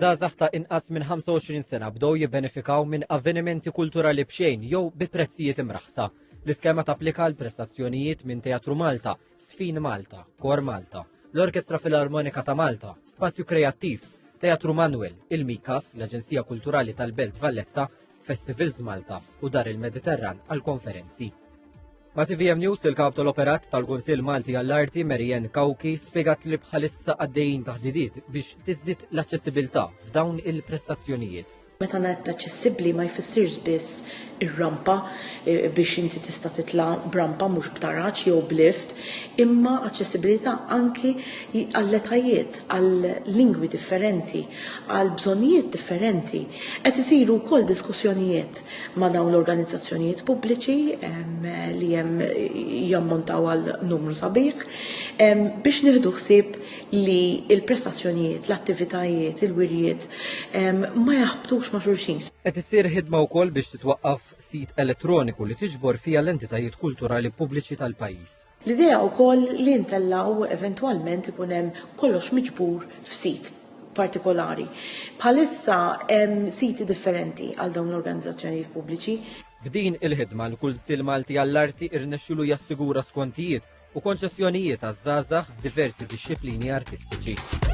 Iż-żgħażagħ ta' inqas minn 25 sena bdew jibbenefikaw minn avvenimenti kulturali b'xejn jew bi prezzijiet imraħsa. L-iskema tapplika l prestazzjonijiet minn Teatru Malta, Sfin Malta, Kor Malta, l-Orkestra Filarmonika ta' Malta, Spazju Kreattiv, Teatru Manuel, il-Mikas, l-Aġenzija Kulturali tal-Belt Valletta, Festivals Malta u Dar il-Mediterran għal-konferenzi. Ma' TVM News il-kap tal-operat tal-Kunsill Malti għall-Arti Marjen Kawki spjegat li bħalissa għaddejjin taħdidiet biex tiżdied l-aċċessibilità f'dawn il-prestazzjonijiet. Meta ngħid aċċessibbli ma jfissirx biss ir-rampa biex inti tista' titla' b'rampa mhux b'taraġġ jew b'lift, imma aċċessibilità anki għall-etajiet, għall-lingwi differenti, għal bżonnijiet differenti. Qed isiru wkoll diskussjonijiet ma' dawn l-organizzazzjonijiet pubbliċi li hemm jammontaw għal numru sabiħ biex nieħdu ħsieb li l-prestazzjonijiet, l-attivitajiet, il-wirjiet ma jaħbtux ma' xulxin. Qed issir ħidma wkoll biex titwaqqaf sit elettroniku li tiġbor fiha l-entitajiet kulturali pubbliċi tal-pajjiż. L-idea wkoll li ntellaw eventwalment ikun hemm kollox miġbur f'sit partikolari. Bħalissa hemm siti differenti għal dawn l-organizzazzjonijiet pubbliċi. B'din il-ħidma l-Kunsill Malti għall-Arti irnexxielu jassigura skontijiet u konċessjonijiet għaż-żgħażagħ f'diversi dixxilpini artistiċi.